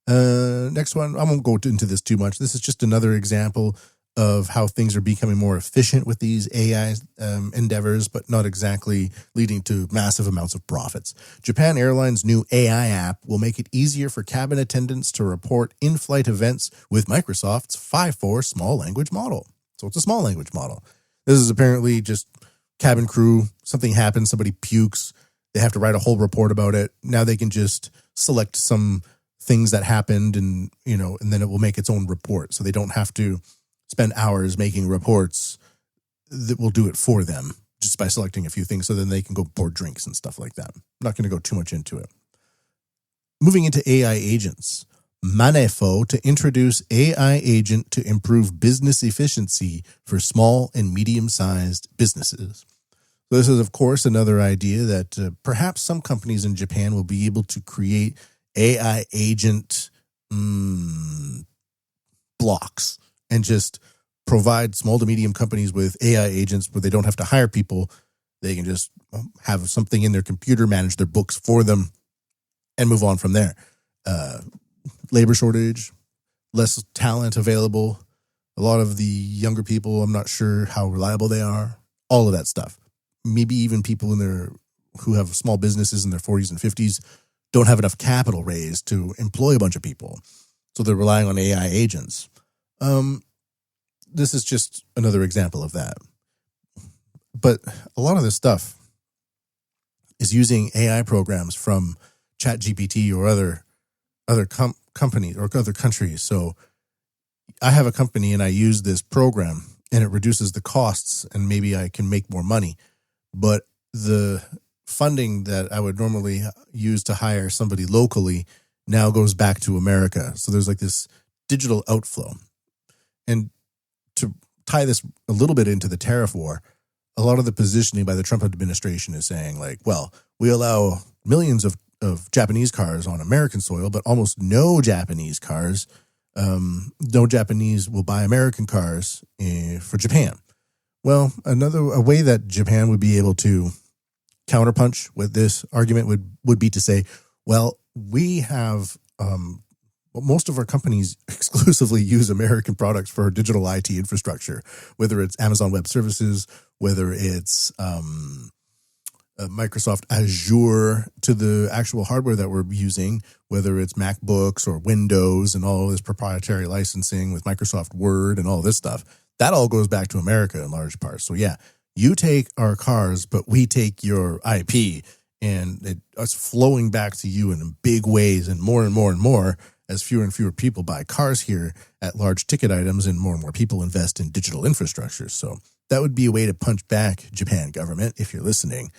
Next one, I won't go into this too much. This is just another example of how things are becoming more efficient with these AI endeavors, but not exactly leading to massive amounts of profits. Japan Airlines' new AI app will make it easier for cabin attendants to report in-flight events with Microsoft's 5.4 small language model. So it's a small language model. This is apparently just cabin crew. Something happens, somebody pukes. They have to write a whole report about it. Now they can just select some things that happened and then it will make its own report. So they don't have to spend hours making reports that will do it for them just by selecting a few things. So then they can go pour drinks and stuff like that. I'm not going to go too much into it. Moving into AI agents. Manefo to introduce AI agent to improve business efficiency for small and medium-sized businesses. So this is, of course, another idea that perhaps some companies in Japan will be able to create AI agent blocks and just provide small to medium companies with AI agents where they don't have to hire people. They can just have something in their computer, manage their books for them, and move on from there. Labor shortage, less talent available. A lot of the younger people, I'm not sure how reliable they are. All of that stuff. Maybe even people who have small businesses in their 40s and 50s don't have enough capital raised to employ a bunch of people. So they're relying on AI agents. This is just another example of that. But a lot of this stuff is using AI programs from ChatGPT or other companies or other countries. So I have a company and I use this program and it reduces the costs and maybe I can make more money. But the funding that I would normally use to hire somebody locally now goes back to America. So there's like this digital outflow. And to tie this a little bit into the tariff war, a lot of the positioning by the Trump administration is saying like, well, we allow millions of Japanese cars on American soil, but almost no Japanese cars. No Japanese will buy American cars for Japan. Well, a way that Japan would be able to counterpunch with this argument would be to say, well, we have most of our companies exclusively use American products for digital IT infrastructure, whether it's Amazon Web Services, whether it's Microsoft Azure to the actual hardware that we're using, whether it's MacBooks or Windows and all this proprietary licensing with Microsoft Word and all this stuff. That all goes back to America in large part. So yeah, you take our cars, but we take your IP, and it's flowing back to you in big ways and more and more as fewer and fewer people buy cars here at large ticket items and more people invest in digital infrastructure. So that would be a way to punch back, Japan government, if you're listening.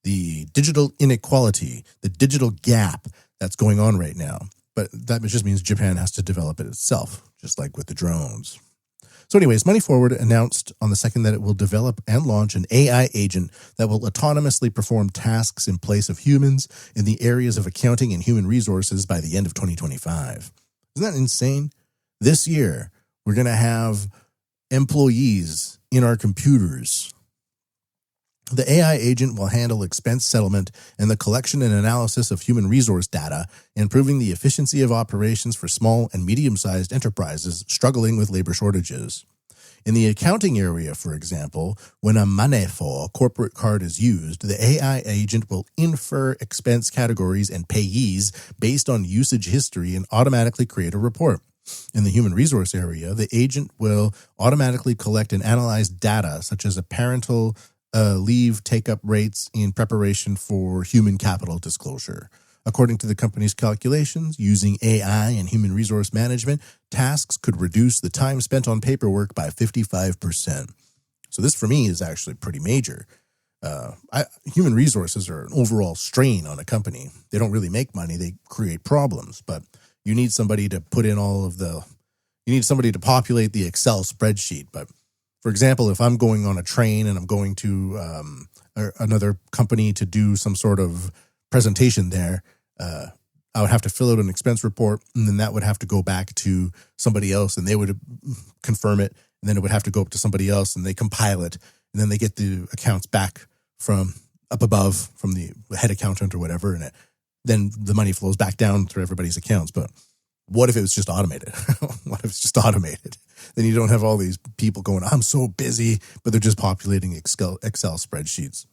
The digital inequality, the digital gap that's going on right now. But that just means Japan has to develop it itself, just like with the drones. So anyways, Money Forward announced on the 2nd that it will develop and launch an AI agent that will autonomously perform tasks in place of humans in the areas of accounting and human resources by the end of 2025. Isn't that insane? This year, we're going to have employees in our computers. The AI agent will handle expense settlement and the collection and analysis of human resource data, improving the efficiency of operations for small and medium-sized enterprises struggling with labor shortages. In the accounting area, for example, when a Manefo corporate card is used, the AI agent will infer expense categories and payees based on usage history and automatically create a report. In the human resource area, the agent will automatically collect and analyze data such as a parental leave take-up rates in preparation for human capital disclosure. According to the company's calculations, using AI and human resource management, tasks could reduce the time spent on paperwork by 55%. So this, for me, is actually pretty major. Human resources are an overall strain on a company. They don't really make money. They create problems. But you need somebody to put in you need somebody to populate the Excel spreadsheet. But for example, if I'm going on a train and I'm going to another company to do some sort of presentation there, I would have to fill out an expense report, and then that would have to go back to somebody else, and they would confirm it, and then it would have to go up to somebody else, and they compile it, and then they get the accounts back from up above from the head accountant or whatever, and then the money flows back down through everybody's accounts. But what if it was just automated? What if it's just automated? Then you don't have all these people going, I'm so busy, but they're just populating Excel spreadsheets.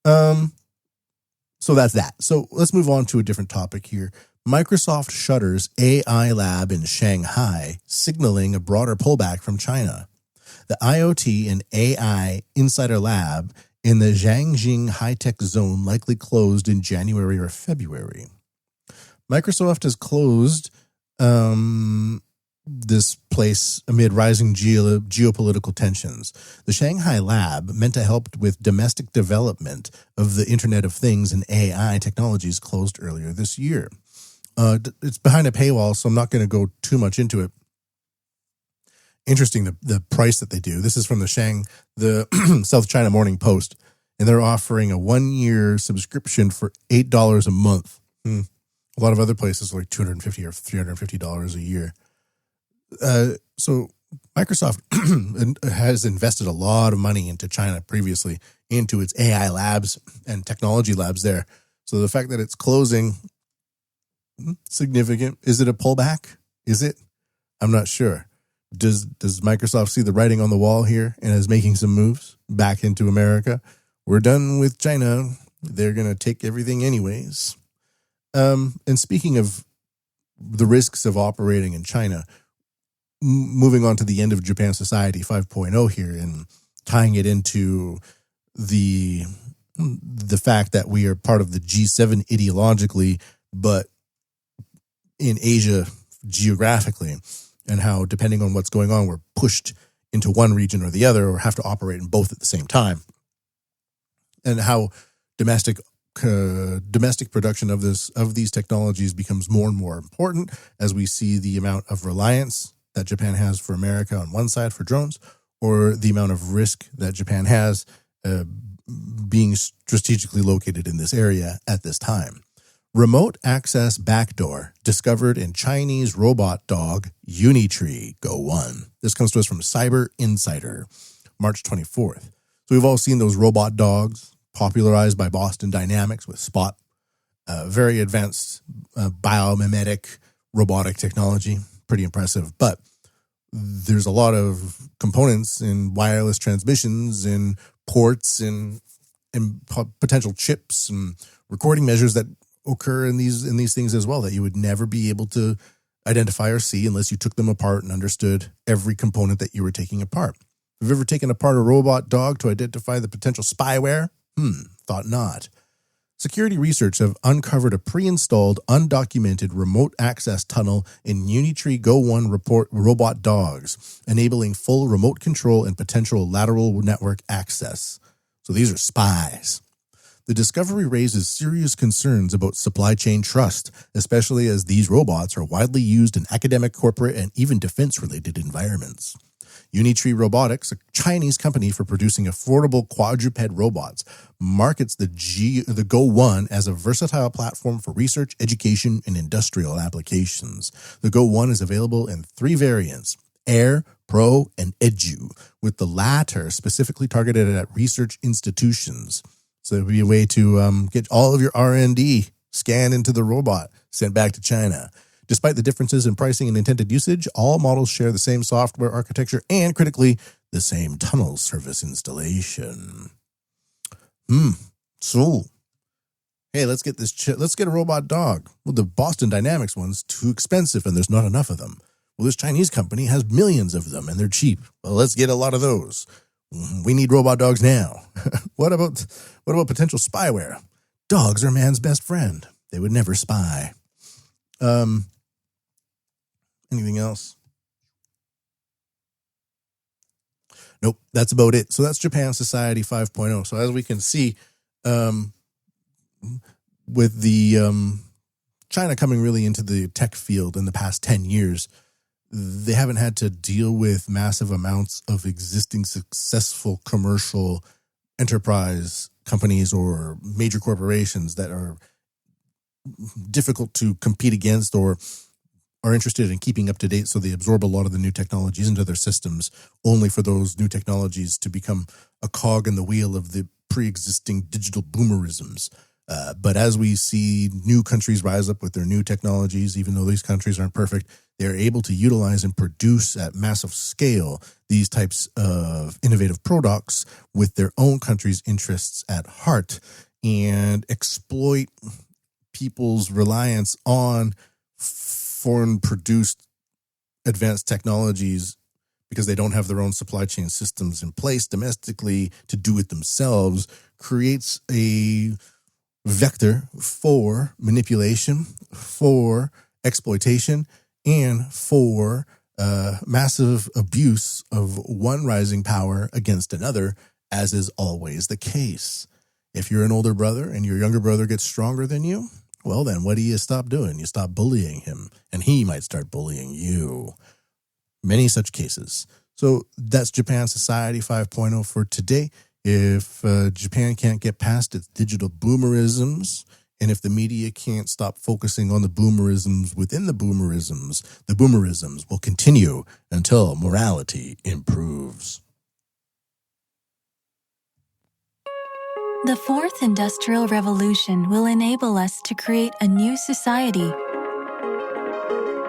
So that's that. So let's move on to a different topic here. Microsoft shutters AI lab in Shanghai, signaling a broader pullback from China. The IoT and AI Insider Lab in the Jiangxing high-tech zone likely closed in January or February. Microsoft has closed this place amid rising geopolitical tensions. The Shanghai lab, meant to help with domestic development of the Internet of Things and AI technologies, closed earlier this year. It's behind a paywall, so I'm not going to go too much into it. Interesting, the price that they do. This is from the South China Morning Post, and they're offering a 1-year subscription for $8 a month. A lot of other places are like $250 or $350 a year. So Microsoft has invested a lot of money into China previously, into its AI labs and technology labs there. So the fact that it's closing, significant. Is it a pullback? Is it? I'm not sure. Does Microsoft see the writing on the wall here and is making some moves back into America? We're done with China. They're going to take everything anyways. And speaking of the risks of operating in China, moving on to the end of Japan Society 5.0 here and tying it into the fact that we are part of the G7 ideologically, but in Asia geographically, and how depending on what's going on, we're pushed into one region or the other, or have to operate in both at the same time, and how domestic production of these technologies becomes more and more important as we see the amount of reliance that Japan has for America on one side for drones, or the amount of risk that Japan has being strategically located in this area at this time. Remote access backdoor discovered in Chinese robot dog Unitree Go 1. This comes to us from Cyber Insider, March 24th. So we've all seen those robot dogs popularized by Boston Dynamics with Spot, very advanced biomimetic robotic technology, pretty impressive. But there's a lot of components in wireless transmissions and ports and potential chips and recording measures that occur in these things as well that you would never be able to identify or see unless you took them apart and understood every component that you were taking apart. Have you ever taken apart a robot dog to identify the potential spyware? Thought not. Security research have uncovered a pre-installed, undocumented remote access tunnel in Unitree Go 1 robot dogs, enabling full remote control and potential lateral network access. So these are spies. The discovery raises serious concerns about supply chain trust, especially as these robots are widely used in academic, corporate, and even defense-related environments. Unitree Robotics, a Chinese company for producing affordable quadruped robots, markets the Go 1 as a versatile platform for research, education, and industrial applications. The Go 1 is available in 3 variants: Air, Pro, and Edu, with the latter specifically targeted at research institutions. So it would be a way to get all of your R&D scanned into the robot, sent back to China. Despite the differences in pricing and intended usage, all models share the same software architecture and, critically, the same tunnel service installation. So, hey, let's get let's get a robot dog. Well, the Boston Dynamics one's too expensive and there's not enough of them. Well, this Chinese company has millions of them and they're cheap. Well, let's get a lot of those. We need robot dogs now. What about potential spyware? Dogs are man's best friend. They would never spy. Anything else? Nope, that's about it. So that's Japan Society 5.0. So as we can see, with the China coming really into the tech field in the past 10 years, they haven't had to deal with massive amounts of existing successful commercial enterprise companies or major corporations that are difficult to compete against or are interested in keeping up to date, so they absorb a lot of the new technologies into their systems, only for those new technologies to become a cog in the wheel of the pre-existing digital boomerisms. But as we see new countries rise up with their new technologies, even though these countries aren't perfect, they're able to utilize and produce at massive scale these types of innovative products with their own country's interests at heart and exploit people's reliance on foreign-produced advanced technologies because they don't have their own supply chain systems in place domestically to do it themselves, creates a vector for manipulation, for exploitation, and for massive abuse of one rising power against another, as is always the case. If you're an older brother and your younger brother gets stronger than you, well, then what do you stop doing? You stop bullying him, and he might start bullying you. Many such cases. So that's Japan Society 5.0 for today. If Japan can't get past its digital boomerisms, and if the media can't stop focusing on the boomerisms within the boomerisms will continue until morality improves. The fourth industrial revolution will enable us to create a new society.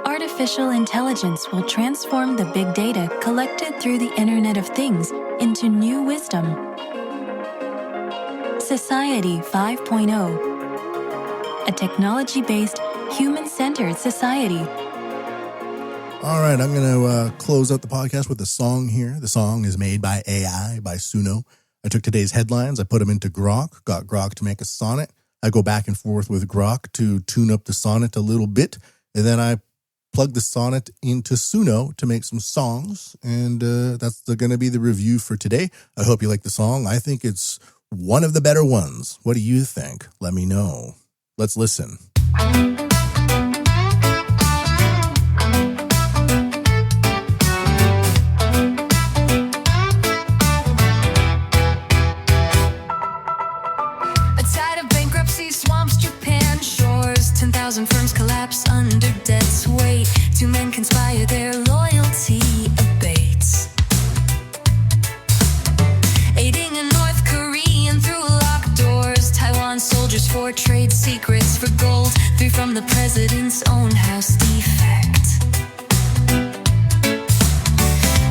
Artificial artificial intelligence will transform the big data collected through the Internet of Things into new wisdom. Society 5.0, a technology-based, human-centered society. All right, I'm going to close out the podcast with a song here. The song is made by AI, by Suno. I took today's headlines, I put them into Grok, got Grok to make a sonnet. I go back and forth with Grok to tune up the sonnet a little bit, and then I plug the sonnet into Suno to make some songs, and that's going to be the review for today. I hope you like the song. I think it's one of the better ones. What do you think? Let me know. Let's listen. A tide of bankruptcy swamps Japan shores. 10,000 firms collapse under debt's weight. Two men conspire, their loyalty abates. Aiding a North Korean through locked doors. Taiwan soldiers for trade secrets for gold. 3 from the president's own house defect.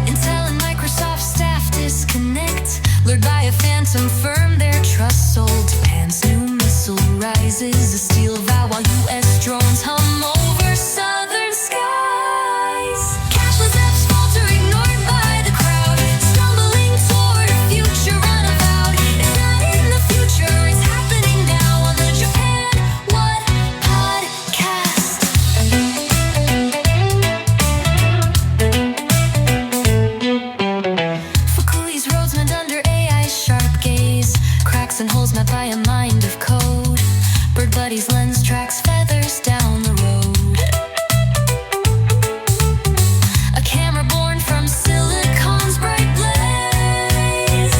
Intel and Microsoft staff disconnect. Lured by a phantom firm, their trust sold. Japan's new missile rises, a steel vow while U.S. drones hum over southern skies. Cashless apps falter, ignored by the crowd, stumbling toward a future unavowed. It's not in the future, it's happening now on the Japan What podcast. Fukui's roads meant under AI's sharp gaze. Cracks and holes mapped by a mind of code. Bird Buddy's lens tracks feathers down the road. A camera born from silicon's bright blaze.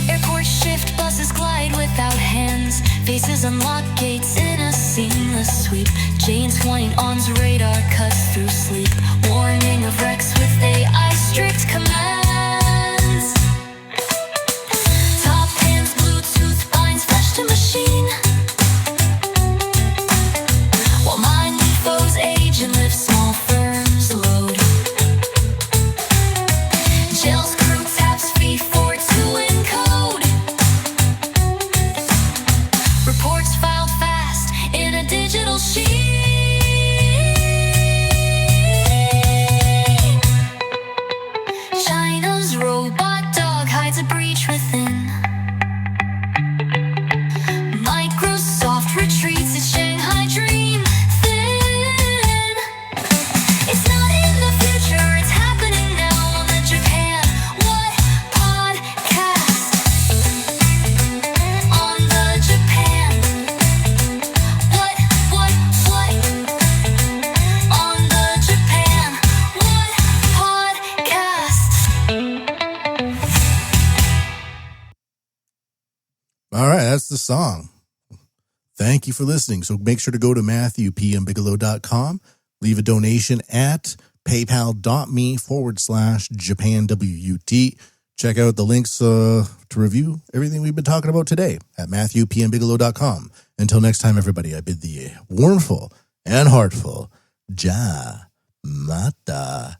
Airports shift, buses glide without hands. Faces unlock gates in a seamless sweep. Jane's point on's radar cuts through sleep. Warning of wrecks with AI strict commands. Top hands, Bluetooth binds flesh to machine. While mining foes age and live small firms load. Jail's crew taps V4 to encode. Reports filed fast in a digital sheet. China's robot dog hides a breach within. Microsoft retreats its Shanghai dream thin. It's not in the future, it's happening now on the Japan What podcast. On the Japan What on the Japan What podcast. All right, that's the song. Thank you for listening. So make sure to go to MatthewPMBigelow.com, leave a donation at paypal.me/JapanWUT. Check out the links to review everything we've been talking about today at MatthewPMBigelow.com. Until next time, everybody, I bid thee a warmful and heartful Ja Mata.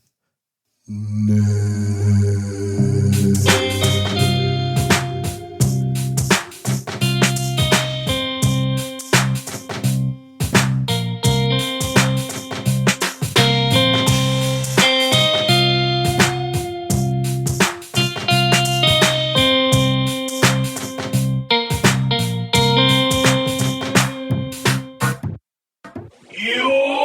You